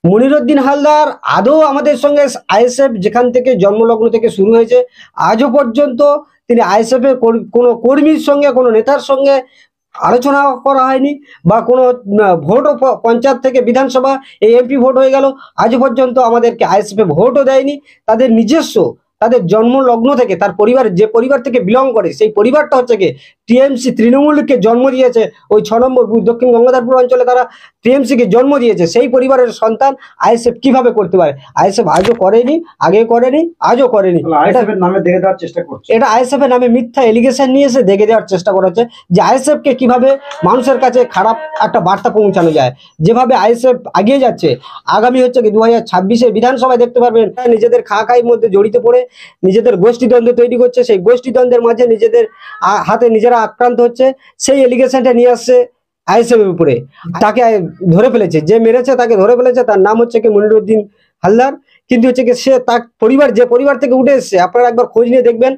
মনিরুদ্দিন হালদার আদৌ আমাদের সঙ্গে আইএসএফ যেখান থেকে জন্মলগ্ন থেকে শুরু হয়েছে আজও পর্যন্ত তিনি আইএসএফ এর কোনো কর্মীর সঙ্গে কোনো নেতার সঙ্গে আলোচনা করা হয়নি বা কোনো ভোটও পঞ্চায়েত থেকে বিধানসভা এই এমপি ভোট হয়ে গেল আজও পর্যন্ত আমাদেরকে আইএসএফ এ ভোটও দেয়নি। তাদের নিজস্ব তাদের জন্মলগ্ন থেকে তার পরিবার যে পরিবার থেকে বিলং করে সেই পরিবারটা হচ্ছে কি টিএমসি তৃণমূলকে জন্ম দিয়েছে। ওই 6 নম্বর দক্ষিণ গঙ্গাধরপুর অঞ্চলে তারা টিএমসিকে জন্ম দিয়েছে। সেই পরিবারের সন্তান আইএসএফ কিভাবে করতে পারে? আইএসএফ আজও করেনি, আগে করেনি, আজও করেনি। আইএসএফ এর নামে দেখে দেওয়ার চেষ্টা করছে। এটা আইএসএফ এর নামে মিথ্যা এলিগেশন নিয়ে এসে দেখে দেওয়ার চেষ্টা করা হচ্ছে যে আইএসএফ কে কিভাবে মানুষের কাছে খারাপ একটা বার্তা পৌঁছানো যায়। যেভাবে আইএসএফ এগিয়ে যাচ্ছে, আগামী হচ্ছে কি 2026-এ বিধানসভায় দেখতে পারবেন নিজেদের খাওয়াখাইয়ের মধ্যে জড়িত পড়ে নিজেদের গোষ্ঠীদ্বন্দ্ব তৈরি করছে। সেই গোষ্ঠীদ্বন্দ্বের মাঝে নিজেদের হাতে নিজেরা আক্রান্ত হচ্ছে। সেই এলিগেশনটা নিয়ে আসছে আইএসএফ এর উপরে। তাকে ধরে ফেলেছে, যে মেরেছে তাকে ধরে ফেলেছে। তার নাম হচ্ছে কি মনিরুদ্দিন হালদার। কিন্তু হচ্ছে কি সে তার পরিবার যে পরিবার থেকে উঠে এসছে, আপনারা একবার খোঁজ নিয়ে দেখবেন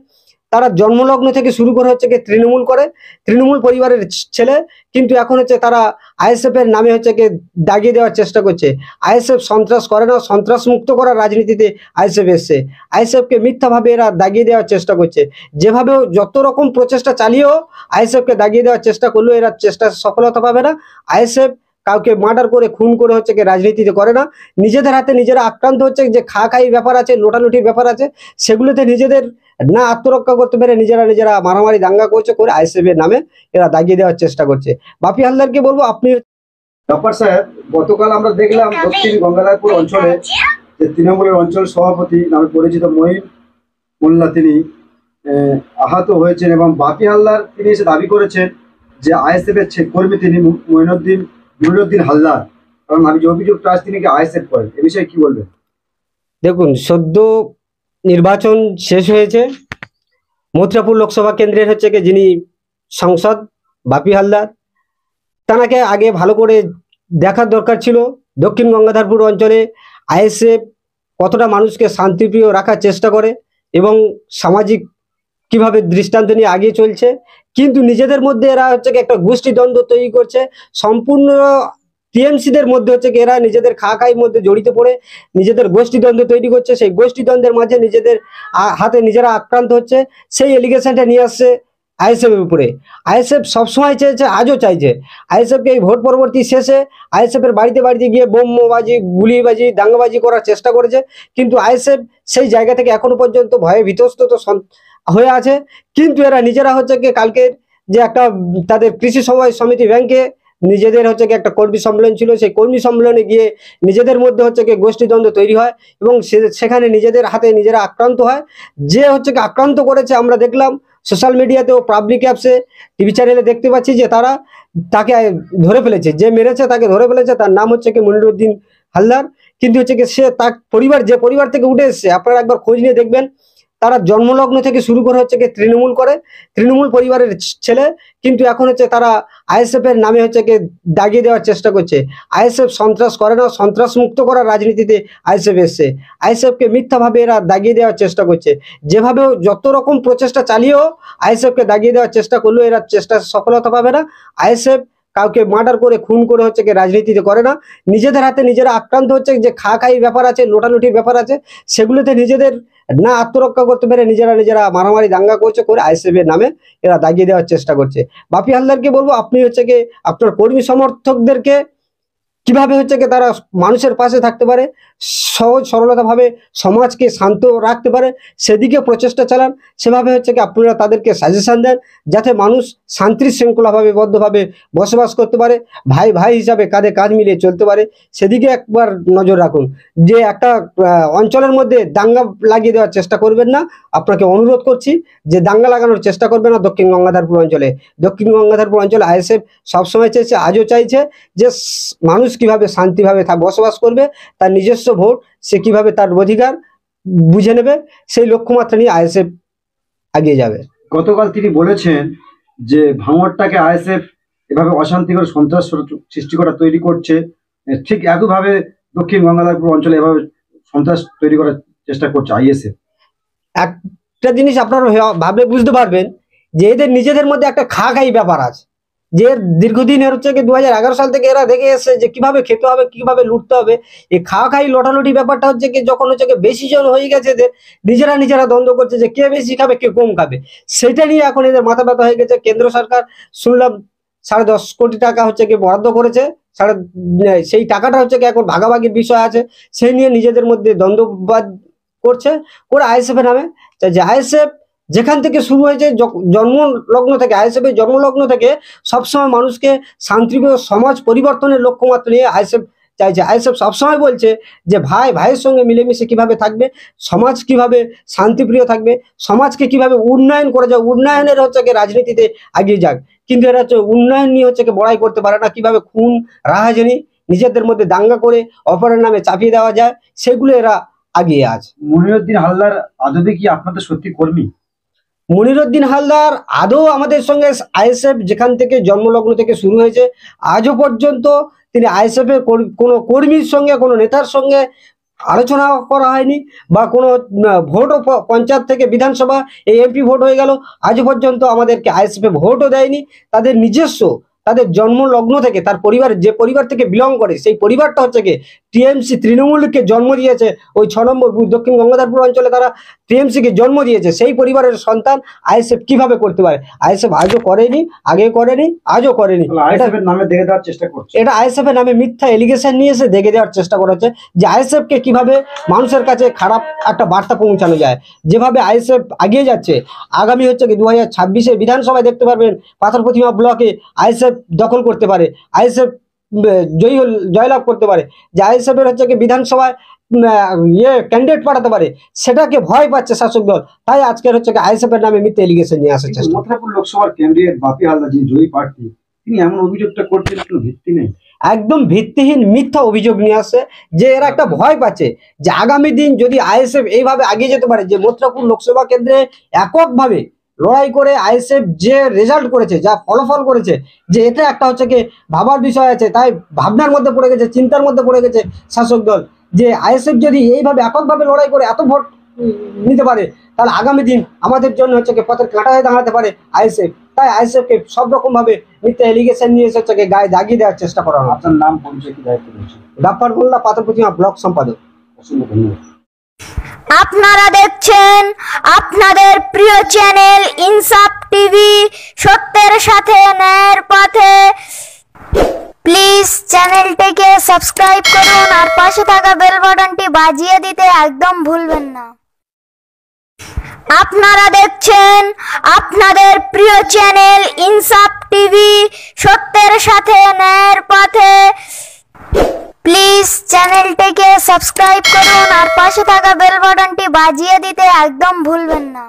তারা জন্মলগ্ন থেকে শুরু করে হচ্ছে কি তৃণমূল করে, তৃণমূল পরিবারের ছেলে। কিন্তু এখন হচ্ছে তারা আইএসএফ এর নামে হচ্ছে কি দাগিয়ে দেওয়ার চেষ্টা করছে। আইএসএফ সন্ত্রাস করে না, সন্ত্রাস মুক্ত করার রাজনীতিতে আইএসএফ এসছে। আইএসএফকে মিথ্যাভাবে এরা দাগিয়ে দেওয়ার চেষ্টা করছে। যেভাবে যত রকম প্রচেষ্টা চালিয়েও আইএসএফকে দাগিয়ে দেওয়ার চেষ্টা করলেও এরা চেষ্টা সফলতা পাবে না। আইএসএফ কাউকে মার্ডার করে খুন করে হচ্ছে কি রাজনীতিতে করে না। নিজেদের হাতে নিজেরা আক্রান্ত হচ্ছে। যে খাই ব্যাপার আছে, লোটালুটির ব্যাপার আছে, সেগুলোতে নিজেদের না আত্মরক্ষা করতে পেরে নিজেরা মারামারি দাঙ্গা করছে, করে আইএসএফ এর নামে এরা দাগিয়ে দেওয়ার চেষ্টা করছে। বাপি হালদারকে বলবো, আপনি ব্যাপার সাহেব, গতকাল আমরা দেখলাম দক্ষিণ গঙ্গাধরপুর অঞ্চলে যে তৃণমূলের অঞ্চল সভাপতি নামে পরিচিত মহিম মোল্লা তিনি আহত হয়েছেন এবং বাপি হালদার তিনি এসে দাবি করেছেন যে আইএসএফ এর কর্মী তিনি মনিরুদ্দিন হালদার, কারণ আমি যে অভিযোগটা আজ তিনি আইএসএফ করেন। এ বিষয়ে কি বলবেন? দেখুন, সদ্য নির্বাচন শেষ হয়েছে। মথুরাপুর লোকসভা কেন্দ্রের হচ্ছে কি যিনি সাংসদ বাপি হালদার, তাকে আগে ভালো করে দেখার দরকার ছিল দক্ষিণ গঙ্গাধরপুর অঞ্চলে আইএসএফ কতটা মানুষকে শান্তিপ্রিয় রাখার চেষ্টা করে এবং সামাজিক কিভাবে দৃষ্টান্ত নিয়ে এগিয়ে চলছে। কিন্তু নিজেদের মধ্যে এরা হচ্ছে কি একটা গোষ্ঠীদ্বন্দ্ব তৈরি করছে। সম্পূর্ণ টিএমসিদের মধ্যে হচ্ছে কি এরা নিজেদের খাওয়াখাইয়ের মধ্যে জড়িত পড়ে নিজেদের গোষ্ঠীদ্বন্দ্ব তৈরি করছে। সেই গোষ্ঠীদ্বন্দ্বের মাঝে নিজেদের হাতে নিজেরা আক্রান্ত হচ্ছে। সেই এলিগেশনটা নিয়ে আসছে আইএসএফ এর উপরে। আইএসএফ সবসময় চেয়েছে, আজও চাইছে, আইএসএফকে এই ভোট পরবর্তী শেষে আইএসএফ এর বাড়িতে বাড়িতে গিয়ে বোমবাজি, গুলিবাজি, দাঙ্গাবাজি করার চেষ্টা করেছে। কিন্তু আইএসএফ সেই জায়গা থেকে এখনো পর্যন্ত ভয়ে বিধ্বস্ত হয়ে আছে। কিন্তু এরা নিজেরা হচ্ছে কি কালকে যে একটা তাদের কৃষি সমবায় সমিতি ব্যাংকে নিজেদের হচ্ছে কি একটা কর্মী সম্মেলন ছিল, সেই কর্মী সম্মেলনে গিয়ে নিজেদের মধ্যে হচ্ছে কি গোষ্ঠীদ্বন্দ্ব তৈরি হয় এবং সেখানে নিজেদের হাতে নিজেরা আক্রান্ত হয়। যে হচ্ছে কি আক্রান্ত করেছে আমরা দেখলাম সোশ্যাল মিডিয়াতেও, পাবলিক অ্যাপসে, টিভি চ্যানেলে দেখতে পাচ্ছি যে তারা তাকে ধরে ফেলেছে, যে মেরেছে তাকে ধরে ফেলেছে। তার নাম হচ্ছে কি মনিরুদ্দিন হালদার। কিন্তু হচ্ছে কি সে তার পরিবার যে পরিবার থেকে উঠে এসছে, আপনারা একবার খোঁজ নিয়ে দেখবেন তারা জন্মলগ্ন থেকে শুরু করে হচ্ছে কি তৃণমূল করে, তৃণমূল পরিবারের ছেলে। কিন্তু এখন হচ্ছে তারা আইএসএফ এর নামে হচ্ছে কি দাগিয়ে দেওয়ার চেষ্টা করছে। আইএসএফ সন্ত্রাস করে না, সন্ত্রাস মুক্ত করার রাজনীতিতে আইএসএফ এসছে। আইএসএফকে মিথ্যাভাবে এরা দাগিয়ে দেওয়ার চেষ্টা করছে। যেভাবে যত রকম প্রচেষ্টা চালিয়েও আইএসএফকে দাগিয়ে দেওয়ার চেষ্টা করলেও এরা চেষ্টা সফলতা পাবে না। আইএসএফ কাউকে মার্ডার করে খুন করে হচ্ছে কি রাজনীতিতে করে না। নিজেদের হাতে নিজেরা আক্রান্ত হচ্ছে। যে খাওয়াখাইয়ের ব্যাপার আছে, লোটালুটির ব্যাপার আছে, সেগুলোতে নিজেদের না আত্মরক্ষা করতে পেরে নিজেরা মারামারি দাঙ্গা করছে, করে আইএসএফ এর নামে এরা দাগিয়ে দেওয়ার চেষ্টা করছে। বাপি হালদারকে বলবো, আপনি হচ্ছে কি আপনার কর্মী সমর্থকদেরকে কিভাবে হচ্ছে কি তারা মানুষের পাশে থাকতে পারে, সহজ সরলতা ভাবে সমাজকে শান্ত রাখতে পারে, সেদিকে প্রচেষ্টা চালান। সেভাবে হচ্ছে কি আপনারা তাদেরকে সাজেশন দেন যাতে মানুষ শান্তি শৃঙ্খলাভাবে বদ্ধভাবে বসবাস করতে পারে, ভাই ভাই হিসাবে কাঁধে কাঁধ মিলিয়ে চলতে পারে। সেদিকে একবার নজর রাখুন। যে একটা অঞ্চলের মধ্যে দাঙ্গা লাগিয়ে দেওয়ার চেষ্টা করবেন না। আপনাকে অনুরোধ করছি যে দাঙ্গা লাগানোর চেষ্টা করবে না দক্ষিণ গঙ্গাধরপুর অঞ্চলে। দক্ষিণ গঙ্গাধরপুর অঞ্চলে আইএসএফ সবসময় চেয়েছে, আজও চাইছে যে মানুষ কিভাবে শান্তিভাবে বসবাস করবে, তার নিজস্ব ভোট সে কিভাবে তার অধিকার বুঝে নেবে, সেই লক্ষ্যমাত্রা নিয়ে আইএসএফ এগিয়ে যাবে। গতকাল তিনি বলেছেন যে ভাঙড়টাকে আইএসএফ এভাবে অশান্তিকর সন্ত্রাস সৃষ্টি করা তৈরি করছে, ঠিক একইভাবে দক্ষিণ গঙ্গাধরপুর অঞ্চলে এভাবে সন্ত্রাস তৈরি করার চেষ্টা করছে আইএসএফ। একটা জিনিস আপনারা ভাবলে বুঝতে পারবেন যে এদের নিজেদের মধ্যে একটা খাওয়াখাই ব্যাপার আছে। যে দীর্ঘদিনের হচ্ছে কি 2011 সাল থেকে এরা দেখে এসছে যে কিভাবে খেতে হবে, কিভাবে লুটতে হবে। এই খাওয়া খাই লটালটি ব্যাপারটা হচ্ছে কি যখন হচ্ছে কি বেশি জন হয়ে গেছে, যে নিজেরা দ্বন্দ্ব করছে যে কে বেশি খাবে কে কম খাবে, সেটা নিয়ে এখন এদের মাথা ব্যথা হয়ে গেছে। কেন্দ্র সরকার শুনলাম 10.5 কোটি টাকা হচ্ছে কি বরাদ্দ করেছে, সেই টাকাটা হচ্ছে কি এখন ভাগাভাগির বিষয় আছে, সেই নিয়ে নিজেদের মধ্যে দ্বন্দ্ববাদ করছে ওরা আইএসএফ এর নামে। যে আইএসএফ যেখান থেকে শুরু হয়েছে, জন্মলগ্ন থেকে, আইএসএফ এর জন্মলগ্ন থেকে সবসময় মানুষকে শান্তিপ্রিয় সমাজ পরিবর্তনের লক্ষ্যমাত্রা নিয়ে আইএসএফ চাইছে। আইএসএফ সবসময় বলছে যে ভাইয়ের সঙ্গে মিলেমিশে কিভাবে থাকবে, সমাজ কিভাবে শান্তিপ্রিয় থাকবে, সমাজকে কিভাবে উন্নয়ন করা যায়, উন্নয়নের হচ্ছে কি রাজনীতিতে এগিয়ে যাক। কিন্তু এরা হচ্ছে উন্নয়ন নিয়ে হচ্ছে কি বড়াই করতে পারে না, কিভাবে খুন রাহাজানি নিজেদের মধ্যে দাঙ্গা করে অপরের নামে চাপিয়ে দেওয়া যায়, সেগুলো এরা আগিয়ে আছে। মনিরুদ্দিন হালদার আদবে কি আপনাদের সত্যি কর্মী? মনিরুদ্দিন হালদার আদৌ আমাদের সঙ্গে আইএসএফ যেখান থেকে জন্মলগ্ন থেকে শুরু হয়েছে আজও পর্যন্ত তিনি আইএসএফ এর কোনো কর্মীর সঙ্গে, কোনো নেতার সঙ্গে আলোচনা করা হয়নি, বা কোনো ভোটও পঞ্চায়েত থেকে বিধানসভা এই এমপি ভোট হয়ে গেল, আজও পর্যন্ত আমাদেরকে আইএসএফ ভোটও দেয়নি। তাদের নিজস্ব, তাদের জন্মলগ্ন থেকে, তার পরিবার যে পরিবার থেকে বিলং করে, সেই পরিবারটা হচ্ছে কি টিএমসি তৃণমূলকে জন্ম দিয়েছে। ওই 6 নম্বর দক্ষিণ গঙ্গাধরপুর অঞ্চলে তারা টিএমসি কে জন্ম দিয়েছে। সেই পরিবারের সন্তান আইএসএফ কিভাবে করতে পারে? আইএসএফ আজও করেনি, আগে করেনি, আজও করেনি। আইএসএফ এর নামে দেখে দেওয়ার চেষ্টা করছে। এটা আইএসএফ এর নামে মিথ্যা এলিগেশন নিয়ে এসে দেখে দেওয়ার চেষ্টা করেছে যে আইএসএফ কে কিভাবে মানুষের কাছে খারাপ একটা বার্তা পৌঁছানো যায়। যেভাবে আইএসএফ এগিয়ে যাচ্ছে, আগামী হচ্ছে কি 2026 বিধানসভায় দেখতে পারবেন পাথর প্রতিমা ব্লকে আইএসএফ দখল করতে পারে, আইএসএফ জয়লাভ করতে পারে, যে আইএসএফ এর হচ্ছে কি বিধানসভায় ক্যান্ডিডেট পাঠাতে পারে, সেটাকে ভয় পাচ্ছে শাসক দল। তাই আজকের হচ্ছে কি আইএসএফ এর নামে মিথ্যা এলিগেশন নিয়ে আসার চেষ্টা। মথুরাপুর লোকসভার ক্যান্ডিডেট বাপি হালদার, যিনি জয়ী প্রার্থী, তিনি এমন অভিযোগটা করছেন, কোনো ভিত্তি নেই, একদম ভিত্তিহীন মিথ্যা অভিযোগ নিয়ে আসছে। যে এরা একটা ভয় পাচ্ছে যে আগামী দিন যদি আইএসএফ এইভাবে এগিয়ে যেতে পারে, যে মথুরাপুর লোকসভা কেন্দ্রে এককভাবে লড়াই করে আইএসএফ যে রেজাল্ট করেছে, যা ফলাফল করেছে, যে এটা একটা হচ্ছে কি ভাবার বিষয় আছে। তাই ভাবনার মধ্যে পড়ে গেছে, চিন্তার মধ্যে পড়ে গেছে শাসক দল, যে আইএসএফ যদি এইভাবে এককভাবে লড়াই করে এত ভোট নিতে পারে, তাহলে আগামী দিন আমাদের জন্য হচ্ছে কি পথের কাঁটা হয়ে দাঁড়াতে পারে আইএসএফ। তাই আইএসএফ কে সব রকম ভাবে মিথ্যা এলিগেশন নিয়ে এসে হচ্ছে গায়ে দাগিয়ে দেওয়ার চেষ্টা করা হয়। আপনার নাম পরিচয় কি দায়িত্ব রয়েছে? গাফফার মোল্লা, পাথর প্রতিমা ব্লক সম্পাদক। অসংখ্য ধন্যবাদ। আপনারা দেখছেন আপনাদের প্রিয় চ্যানেল ইনসাফ টিভি, সত্যের সাথে ন্যায়ের পথে। প্লিজ চ্যানেলটিকে সাবস্ক্রাইব করুন আর পাশে থাকা বেল বাটনটি বাজিয়ে দিতে একদম ভুলবেন না। আপনারা দেখছেন আপনাদের প্রিয় চ্যানেল ইনসাফ টিভি, সত্যের সাথে ন্যায়ের পথে। প্লিজ চ্যানেলটিকে সাবস্ক্রাইব করুন আর পাশে থাকা বেল বাটনটি বাজিয়ে দিতে একদম ভুলবেন না।